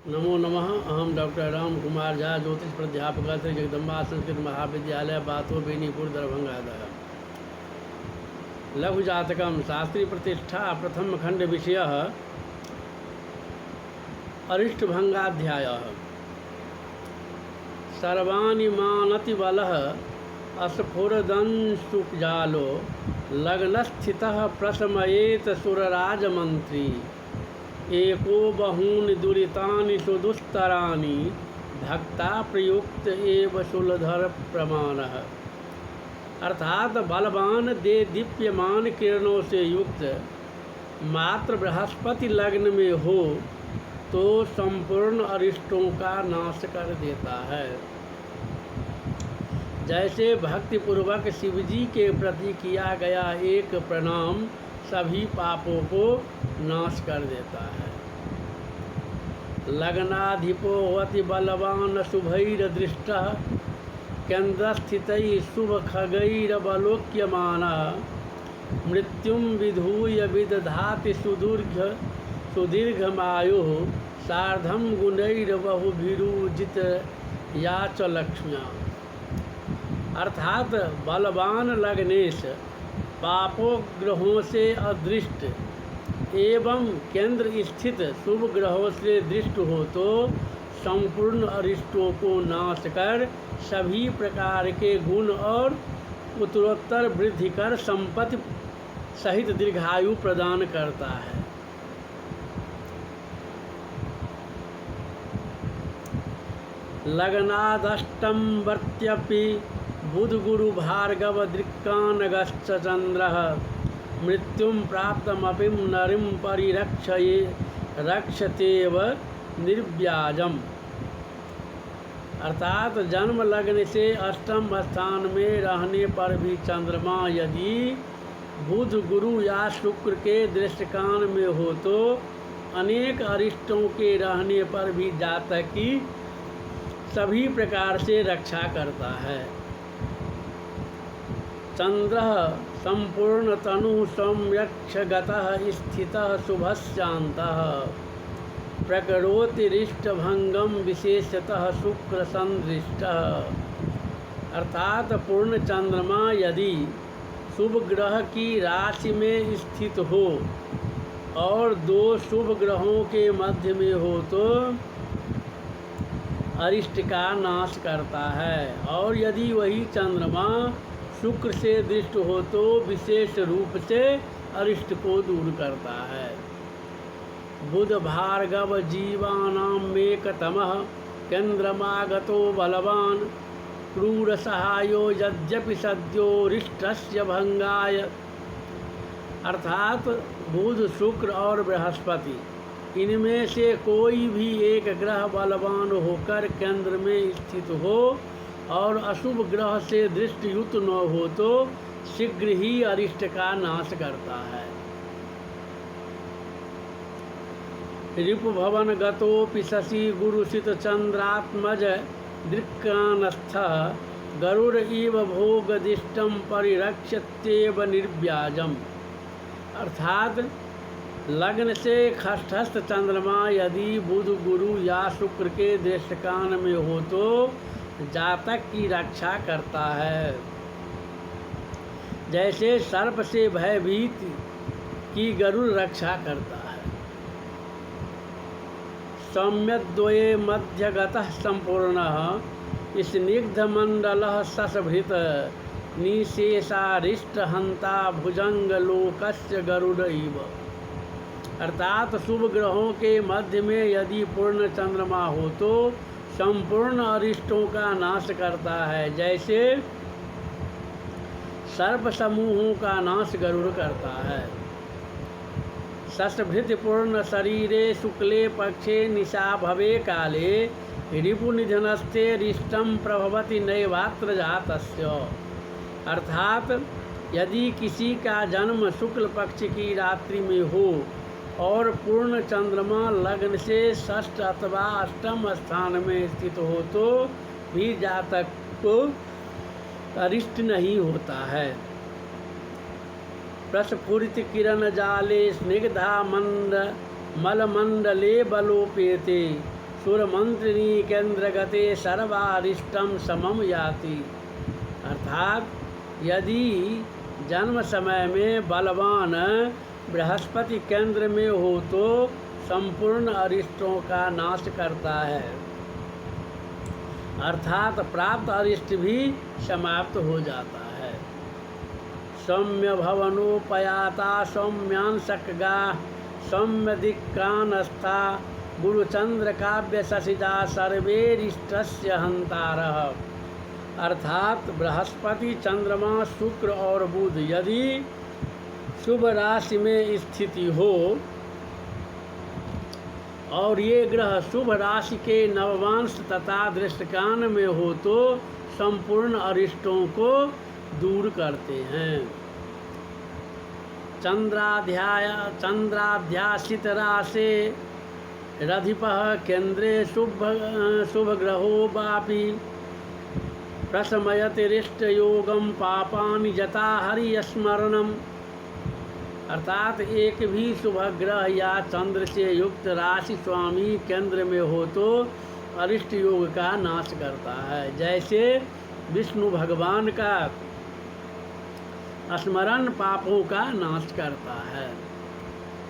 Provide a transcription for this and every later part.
नमो नमः। अहम डॉक्टर राम कुमार झा, ज्योतिष प्राध्यापक, श्री जगदम्बा संस्कृत महाविद्यालय, बातो बेनीपुर, दरभंगा। लघु जातकम शास्त्री प्रतिष्ठा प्रथम खंड विषय अरिष्टभंगाध्याय। सर्वाणि मानति बलः अस्फुरदंशुजालो लग्नस्थितः प्रशमयेत सुरराजमंत्री। एको बहूनि दुरितानि सुदुस्तराणि भक्ता प्रयुक्त एव शूलधर प्रमाणः। अर्थात बलवान दे दीप्यमान किरणों से युक्त मात्र बृहस्पति लग्न में हो तो संपूर्ण अरिष्टों का नाश कर देता है। जैसे भक्तिपूर्वक शिवजी के प्रति किया गया एक प्रणाम सभी पापों को नाश कर देता है। लग्नाधिपो होति बलवान शुभैर्दृष्टः केन्द्रस्थितैः शुभखगैरवलोक्यमानः। मृत्युं विधूय विदधाति सुदीर्घमायुः सार्धं गुणैर्बहुभिरुजितया च लक्ष्म्या। अर्थात बलवान लग्नेश पापों ग्रहों से अदृष्ट एवं केंद्र स्थित शुभ ग्रहों से दृष्ट हो तो संपूर्ण अरिष्टों को नाश कर सभी प्रकार के गुण और उत्तरोत्तर वृद्धि कर संपत्ति सहित दीर्घायु प्रदान करता है। लग्नादष्टम वर्त्यपि बुध गुरु भार्गव दृक्कानगश्च चंद्रः मृत्युं प्राप्तमपि नरिं रक्षतेव निर्व्याजम। अर्थात जन्म लग्न से अष्टम स्थान में रहने पर भी चंद्रमा यदि बुध गुरु या शुक्र के दृष्टिकान में हो तो अनेक अरिष्टों के रहने पर भी जातक की सभी प्रकार से रक्षा करता है। चंद्र संपूर्ण तनु सम्यक्षगतः स्थितः शुभश्चान्तः प्रकरोति रिष्टभंगम विशेषतः शुक्र संदृष्टः। अर्थात पूर्ण चंद्रमा यदि शुभ ग्रह की राशि में स्थित हो और दो शुभ ग्रहों के मध्य में हो तो अरिष्ट का नाश करता है, और यदि वही चंद्रमा शुक्र से दृष्ट हो तो विशेष रूप से अरिष्ट को दूर करता है। बुध भार्गव जीवानां मेकतमः केन्द्रमागतो बलवान क्रूर सहायो यद्यपि सद्योरिष्टस्य भंगाय। अर्थात बुध, शुक्र और बृहस्पति इनमें से कोई भी एक ग्रह बलवान होकर केंद्र में स्थित हो और अशुभ ग्रह से दृष्टियुक्त न हो तो शीघ्र ही अरिष्ट का नाश करता है। रिपुभवन गतोपि शशि गुरुसित चंद्रात्मज दृक्कानस्थः गरुड़ इव भोगदिष्टम परिरक्षत्येव निर्व्याजम। अर्थात लग्न से खष्ठस्थ चंद्रमा यदि बुध गुरु या शुक्र के दृष्टिकान में हो तो जातक की रक्षा करता है। जैसे सर्प से भयभीत की गरुड़ रक्षा करता है। सौम्यद्वये मध्यगतः संपूर्णः स्निग्धमंडलः शशभृत निशेषारिष्ट हंता भुजंगलोकस्य गरुड़ इव। अर्थात शुभ ग्रहों के मध्य में यदि पूर्ण चंद्रमा हो तो संपूर्ण अरिष्टों का नाश करता है, जैसे सर्प समूहों का नाश गरुड़ करता है। शशभृत पूर्ण शरीरे शुक्ले पक्षे निशा भवे काले रिपुनिधनस्ते रिष्टम प्रभवति नैवात्र जातस्य। अर्थात यदि किसी का जन्म शुक्ल पक्ष की रात्रि में हो और पूर्ण चंद्रमा लग्न से षष्ठ अथवा अष्टम स्थान में स्थित हो तो भी जातक को अरिष्ट नहीं होता है। प्रस्फुरित किरण जाले स्निग्धा मंद मलमंडले बलोपेते सुरमंत्रिणी केंद्र गते सर्वारिष्टम समम याति। अर्थात यदि जन्म समय में बलवान बृहस्पति केंद्र में हो तो संपूर्ण अरिष्टों का नाश करता है, अर्थात प्राप्त अरिष्ट भी समाप्त हो जाता है। सौम्य भवनोपयाता सौम्यांशकगा सौम्य दिक्कानस्था गुरुचंद्र काव्य शशिजा सर्वेरिष्टस्य हंतारः। अर्थात बृहस्पति, चंद्रमा, शुक्र और बुध यदि शुभ राशि में स्थिति हो और ये ग्रह शुभ राशि के नवमांश तथा दृष्टकान में हो तो संपूर्ण अरिष्टों को दूर करते हैं। चंद्राध्यासित राशे रधिपः केंद्रे शुभ ग्रहो वापि प्रशमयतिरिष्ट योगम पापानि जता हरि स्मरणम। अर्थात एक भी शुभ ग्रह या चंद्र से युक्त राशि स्वामी केंद्र में हो तो अरिष्ट योग का नाश करता है। जैसे विष्णु भगवान का स्मरण पापों का नाश करता है।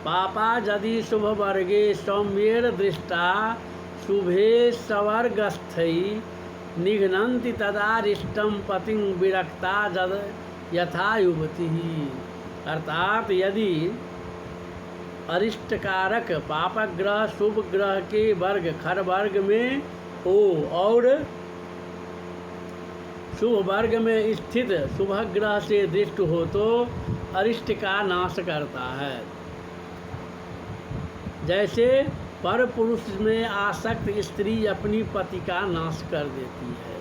पापा यदि शुभ वर्गे सौम्येर दृष्टा शुभे सवर्गस्थै निघ्नन्ति तदारिष्टम पतिं विरक्ता यथा युवती। अर्थात यदि अरिष्टकारक पापक ग्रह शुभ ग्रह के वर्ग खर वर्ग में हो और शुभ वर्ग में स्थित शुभ ग्रह से दृष्ट हो तो अरिष्ट का नाश करता है। जैसे पर पुरुष में आसक्त स्त्री अपनी पति का नाश कर देती है।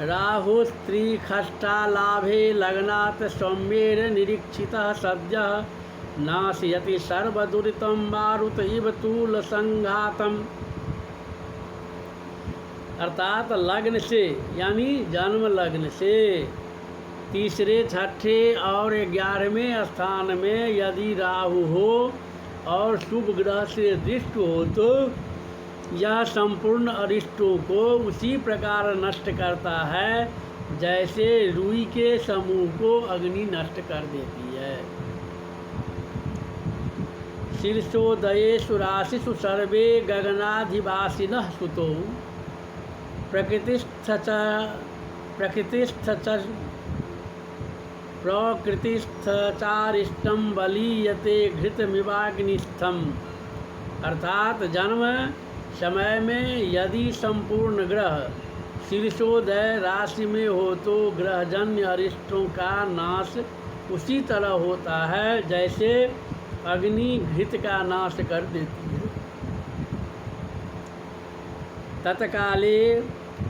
राहु स्त्री खष्टा लाभे लग्नात् सौम्येर निरीक्षितः सद्यः नाशयति सर्वदुरितं मारुत इव तूल संघातम। अर्थात लग्न से यानी जन्म लग्न से तीसरे, छठे और 11वें स्थान में यदि राहु हो और शुभ ग्रह से दृष्ट हो तो यह संपूर्ण अरिष्टों को उसी प्रकार नष्ट करता है जैसे रुई के समूह को अग्नि नष्ट कर देती है। शीर्षोदयेषु राशिषु सर्वे गगनाधिवासिनः सुतो प्रकृतिस्थचारिष्टं बलीयते घृतमिवाग्निस्थम। अर्थात जन्म समय में यदि संपूर्ण ग्रह शीर्षोदय राशि में हो तो ग्रहजन्य अरिष्टों का नाश उसी तरह होता है जैसे अग्नि घृत का नाश कर देती है। तत्काले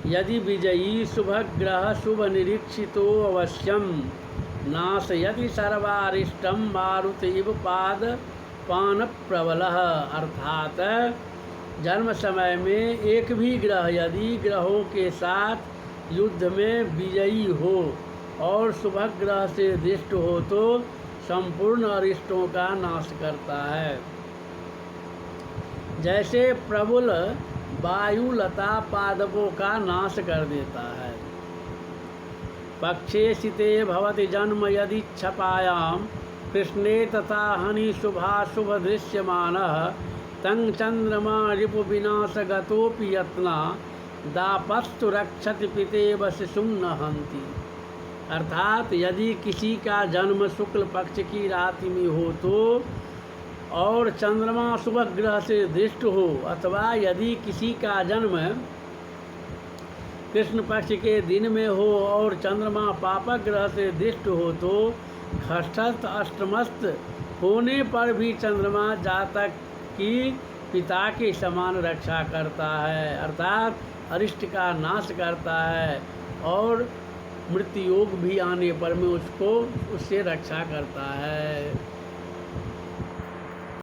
यदि विजयी शुभ ग्रह शुभ निरीक्षितो अवश्यम नाशयति सर्वारिष्टम मारुत इव पाद पान प्रबलः। अर्थात जन्म समय में एक भी ग्रह यदि ग्रहों के साथ युद्ध में विजयी हो और शुभ ग्रह से दृष्ट हो तो संपूर्ण अरिष्टों का नाश करता है। जैसे प्रबल वायुलता पादपों का नाश कर देता है। पक्षे सिते भवति जन्म यदि छपायां कृष्णे तथा हनि शुभाशुभ दृश्यमानः तं चंद्रमा रिपु विनाशगतोऽपि यत्ना दापस्तु रक्षति पितेव शिशुं न हन्ति। अर्थात यदि किसी का जन्म शुक्ल पक्ष की रात्रि में हो तो और चंद्रमा शुभ ग्रह से दृष्ट हो अथवा यदि किसी का जन्म कृष्ण पक्ष के दिन में हो और चंद्रमा पापक ग्रह से दृष्ट हो तो खष्टस्थ अष्टमस्थ होने पर भी चंद्रमा जातक की पिता के समान रक्षा करता है, अर्थात अरिष्ट का नाश करता है और मृत्यु योग भी आने पर में उससे रक्षा करता है।